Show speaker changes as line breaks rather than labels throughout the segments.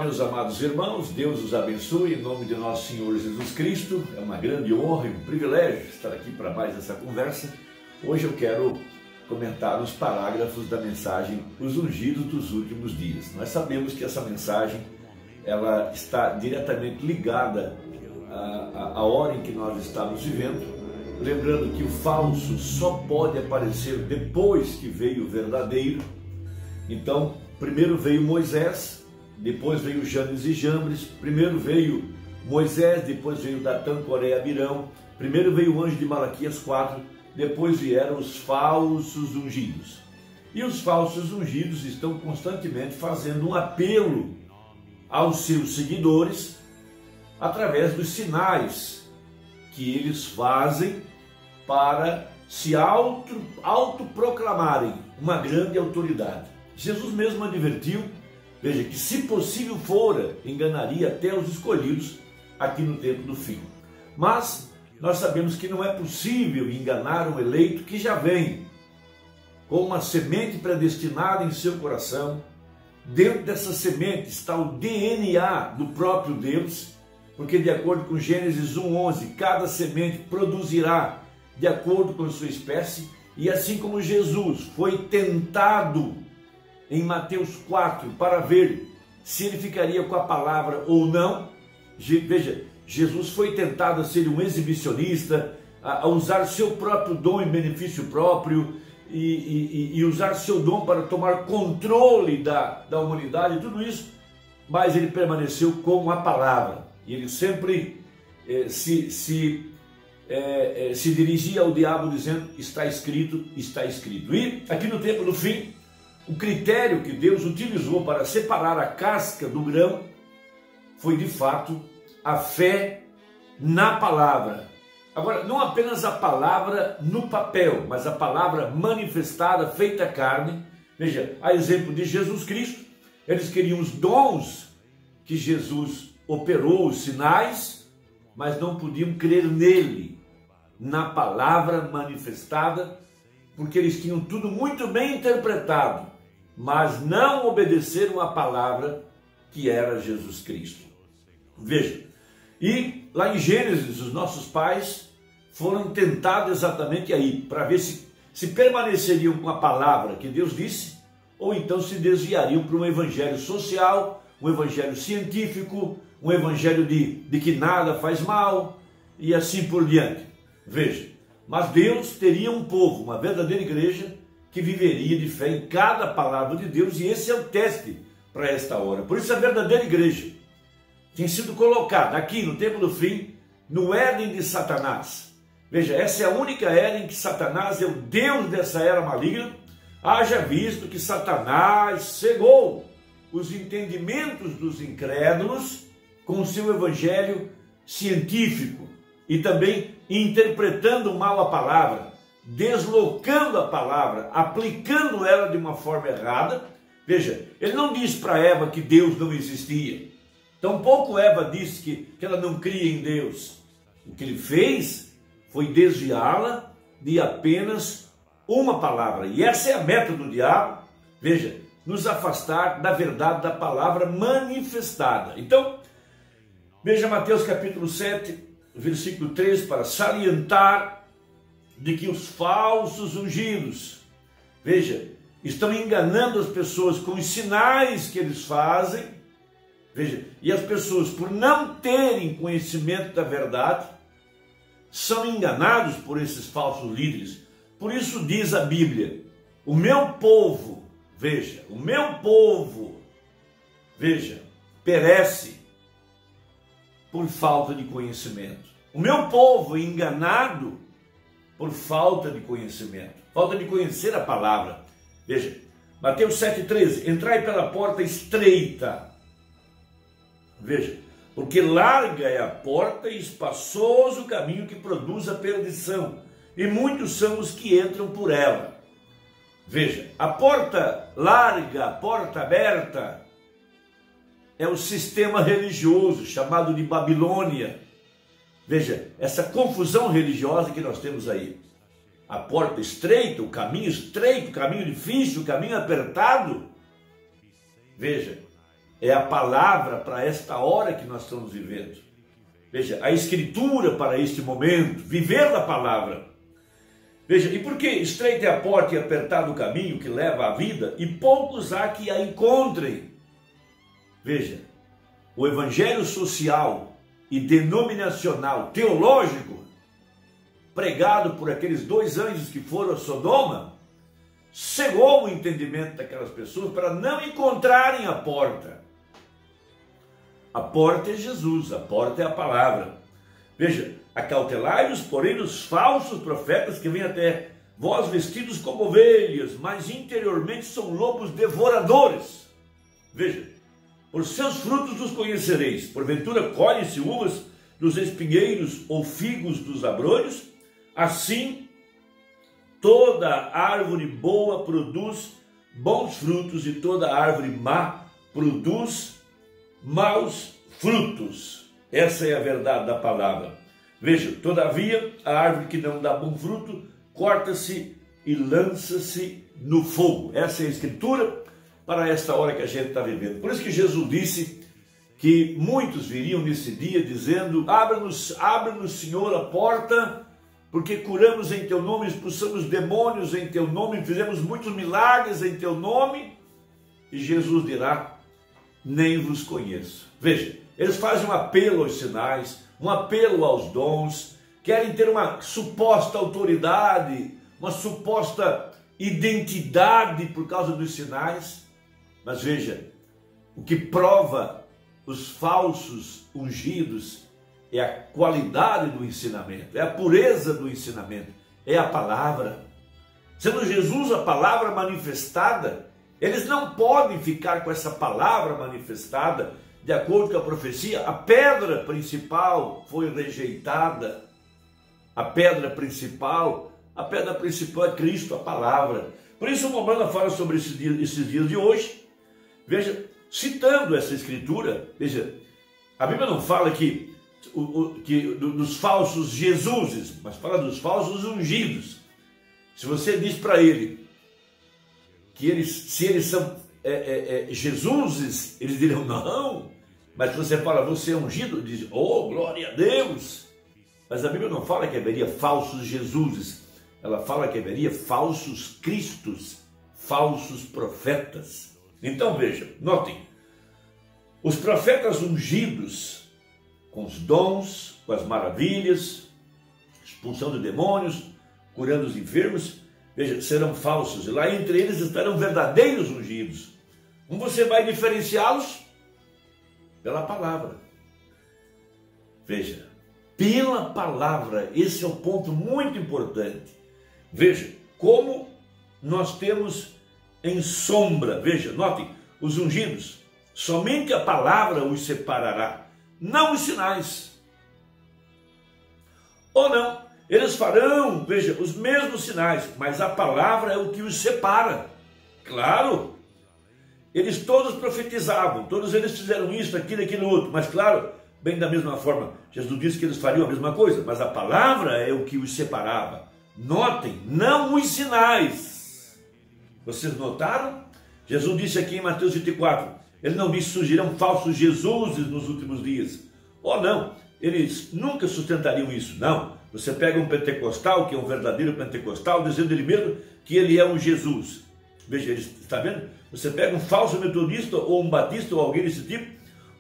Olá, meus amados irmãos, Deus os abençoe, em nome de nosso Senhor Jesus Cristo. É uma grande honra e um privilégio estar aqui para mais essa conversa. Hoje eu quero comentar os parágrafos da mensagem Os Ungidos dos Últimos Dias. Nós sabemos que essa mensagem ela está diretamente ligada à hora em que nós estamos vivendo, lembrando que o falso só pode aparecer depois que veio o verdadeiro. Então, primeiro veio Moisés, depois veio Janes e Jambres, primeiro veio Moisés, depois veio Datã, Coré, Abirão, primeiro veio o anjo de Malaquias 4, depois vieram os falsos ungidos. E os falsos ungidos estão constantemente fazendo um apelo aos seus seguidores através dos sinais que eles fazem para se autoproclamarem uma grande autoridade. Jesus mesmo advertiu, veja, que se possível fora, enganaria até os escolhidos aqui no tempo do fim. Mas nós sabemos que não é possível enganar um eleito que já vem com uma semente predestinada em seu coração. Dentro dessa semente está o DNA do próprio Deus, porque de acordo com Gênesis 1:11, cada semente produzirá de acordo com a sua espécie, e assim como Jesus foi tentado em Mateus 4 para ver se ele ficaria com a palavra ou não. Veja, Jesus foi tentado a ser um exibicionista, a usar seu próprio dom em benefício próprio e usar seu dom para tomar controle da humanidade, tudo isso, mas ele permaneceu com a palavra. E ele sempre se dirigia ao diabo dizendo: está escrito, está escrito. E aqui no tempo do fim, o critério que Deus utilizou para separar a casca do grão foi de fato a fé na palavra. Agora, não apenas a palavra no papel, mas a palavra manifestada, feita carne. Veja, a exemplo de Jesus Cristo, eles queriam os dons que Jesus operou, os sinais, mas não podiam crer nele, na palavra manifestada, porque eles tinham tudo muito bem interpretado, mas não obedeceram à palavra que era Jesus Cristo. Veja, e lá em Gênesis, os nossos pais foram tentados exatamente aí, para ver se permaneceriam com a palavra que Deus disse, ou então se desviariam para um evangelho social, um evangelho científico, um evangelho de que nada faz mal, e assim por diante. Veja, mas Deus teria um povo, uma verdadeira igreja, que viveria de fé em cada palavra de Deus, e esse é o teste para esta hora. Por isso a verdadeira igreja tem sido colocada aqui no tempo do fim, no Éden de Satanás. Veja, essa é a única era em que Satanás é o Deus dessa era maligna, haja visto que Satanás cegou os entendimentos dos incrédulos com o seu evangelho científico e também interpretando mal a palavra, deslocando a palavra, aplicando ela de uma forma errada. Veja, ele não disse para Eva que Deus não existia. Tampouco Eva disse que ela não cria em Deus. O que ele fez foi desviá-la de apenas uma palavra. E essa é a meta do diabo. Veja, nos afastar da verdade da palavra manifestada. Então, veja Mateus capítulo 7, versículo 3, para salientar de que os falsos ungidos, veja, estão enganando as pessoas com os sinais que eles fazem. Veja, e as pessoas, por não terem conhecimento da verdade, são enganados por esses falsos líderes. Por isso diz a Bíblia: o meu povo, veja, o meu povo, veja, perece por falta de conhecimento. O meu povo é enganado por falta de conhecimento, falta de conhecer a palavra. Veja, Mateus 7,13, entrai pela porta estreita. Veja, porque larga é a porta e espaçoso o caminho que produz a perdição, e muitos são os que entram por ela. Veja, a porta larga, a porta aberta, é o sistema religioso chamado de Babilônia. Veja, essa confusão religiosa que nós temos aí. A porta estreita, o caminho difícil, o caminho apertado. Veja, é a palavra para esta hora que nós estamos vivendo. Veja, a escritura para este momento, viver da palavra. Veja, e porque estreita é a porta e apertado o caminho que leva à vida, e poucos há que a encontrem. Veja, o evangelho social e denominacional, teológico, pregado por aqueles 2 anjos que foram a Sodoma, cegou o entendimento daquelas pessoas para não encontrarem a porta. A porta é Jesus, a porta é a palavra. Veja, acautelai-vos, porém, dos falsos profetas que vêm até vós vestidos como ovelhas, mas interiormente são lobos devoradores. Veja, por seus frutos os conhecereis. Porventura colhem-se uvas dos espinheiros ou figos dos abrolhos? Assim, toda árvore boa produz bons frutos e toda árvore má produz maus frutos. Essa é a verdade da palavra. Veja, todavia, a árvore que não dá bom fruto, corta-se e lança-se no fogo. Essa é a escritura para esta hora que a gente está vivendo. Por isso que Jesus disse que muitos viriam nesse dia dizendo: abra-nos, Senhor, a porta, porque curamos em teu nome, expulsamos demônios em teu nome, fizemos muitos milagres em teu nome. E Jesus dirá: nem vos conheço. Veja, eles fazem um apelo aos sinais, um apelo aos dons, querem ter uma suposta autoridade, uma suposta identidade por causa dos sinais. Mas veja, o que prova os falsos ungidos é a qualidade do ensinamento, é a pureza do ensinamento, é a palavra. Sendo Jesus a palavra manifestada, eles não podem ficar com essa palavra manifestada de acordo com a profecia. A pedra principal foi rejeitada. A pedra principal é Cristo, a palavra. Por isso o Mombrana fala sobre esses dias de hoje. Veja, citando essa escritura, veja, a Bíblia não fala dos falsos Jesuses, mas fala dos falsos ungidos. Se você diz para ele que se eles são Jesuses, eles dirão não. Mas se você fala, você é ungido, diz, oh, glória a Deus. Mas a Bíblia não fala que haveria falsos Jesuses, ela fala que haveria falsos Cristos, falsos profetas. Então veja, notem, os profetas ungidos com os dons, com as maravilhas, expulsão de demônios, curando os enfermos, veja, serão falsos, e lá entre eles estarão verdadeiros ungidos. Como você vai diferenciá-los? Pela palavra. Veja, pela palavra, esse é um ponto muito importante. Veja, como nós temos em sombra, veja, notem, os ungidos, somente a palavra os separará, não os sinais. Ou não, eles farão, veja, os mesmos sinais, mas a palavra é o que os separa. Claro, eles todos profetizavam, todos eles fizeram isso, aquilo, outro, mas claro, bem da mesma forma, Jesus disse que eles fariam a mesma coisa, mas a palavra é o que os separava. Notem, não os sinais. Vocês notaram? Jesus disse aqui em Mateus 24, ele não disse surgirão falsos Jesuses nos últimos dias. Ou não, eles nunca sustentariam isso, não. Você pega um pentecostal, que é um verdadeiro pentecostal, dizendo ele mesmo que ele é um Jesus. Veja, ele está vendo? Você pega um falso metodista, ou um batista, ou alguém desse tipo,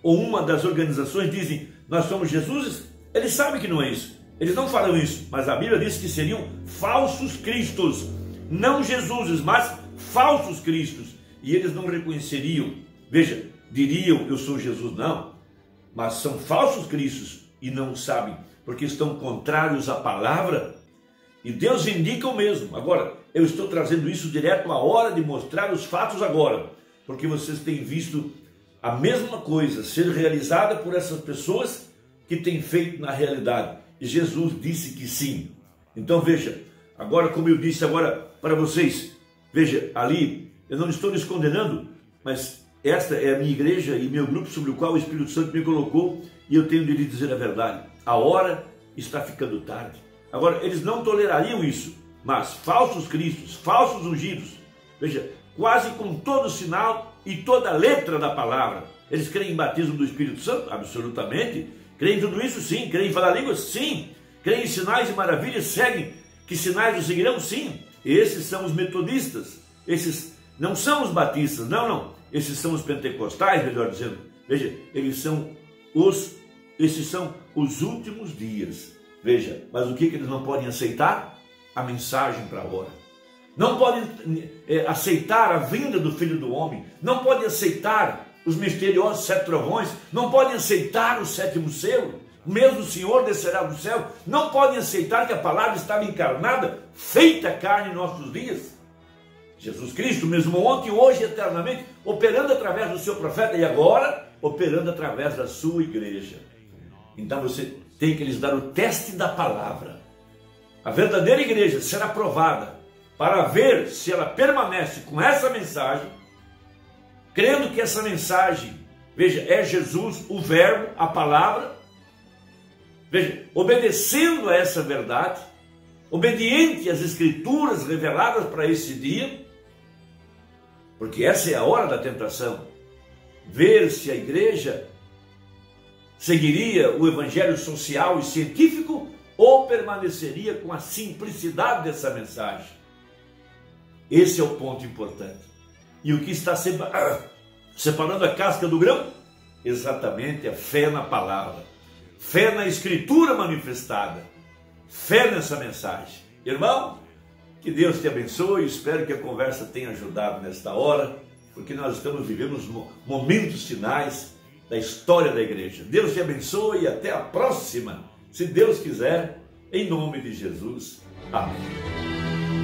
ou uma das organizações dizem, nós somos Jesuses, eles sabem que não é isso. Eles não farão isso, mas a Bíblia diz que seriam falsos cristos, não Jesuses, mas falsos cristos, e eles não reconheceriam, veja, diriam eu sou Jesus, não, mas são falsos cristos e não sabem, porque estão contrários à palavra, e Deus indica o mesmo. Agora, eu estou trazendo isso direto à hora de mostrar os fatos agora, porque vocês têm visto a mesma coisa ser realizada por essas pessoas que têm feito na realidade, e Jesus disse que sim. Então veja, agora como eu disse agora para vocês, veja, ali, eu não estou lhes condenando, mas esta é a minha igreja e meu grupo sobre o qual o Espírito Santo me colocou, e eu tenho de lhe dizer a verdade. A hora está ficando tarde. Agora, eles não tolerariam isso, mas falsos cristos, falsos ungidos, veja, quase com todo o sinal e toda a letra da palavra, Eles creem em batismo do Espírito Santo? Absolutamente. Creem em tudo isso? Sim. Creem em falar línguas? Sim. Creem em sinais e maravilhas? Seguem. Que sinais os seguirão? Sim. Esses são os metodistas. Esses não são os batistas. Não. Esses são os pentecostais, melhor dizendo. Veja, esses são os últimos dias. Veja, mas o que eles não podem aceitar? A mensagem para a hora. Não podem aceitar a vinda do Filho do Homem. Não podem aceitar os misteriosos 7 trovões. Não podem aceitar o 7º selo. Mesmo o Senhor descerá do céu. Não podem aceitar que a palavra estava encarnada, feita carne em nossos dias. Jesus Cristo, mesmo ontem, hoje e eternamente, operando através do seu profeta e agora operando através da sua igreja. Então você tem que lhes dar o teste da palavra. A verdadeira igreja será provada para ver se ela permanece com essa mensagem, crendo que essa mensagem, veja, é Jesus, o verbo, a palavra, veja, obedecendo a essa verdade, obediente às escrituras reveladas para esse dia, porque essa é a hora da tentação, ver se a igreja seguiria o evangelho social e científico ou permaneceria com a simplicidade dessa mensagem. Esse é o ponto importante. E o que está separando a casca do grão? Exatamente a fé na palavra, fé na escritura manifestada, fé nessa mensagem. Irmão, que Deus te abençoe. Espero que a conversa tenha ajudado nesta hora, porque nós estamos vivendo os momentos finais da história da igreja. Deus te abençoe e até a próxima, se Deus quiser, em nome de Jesus. Amém.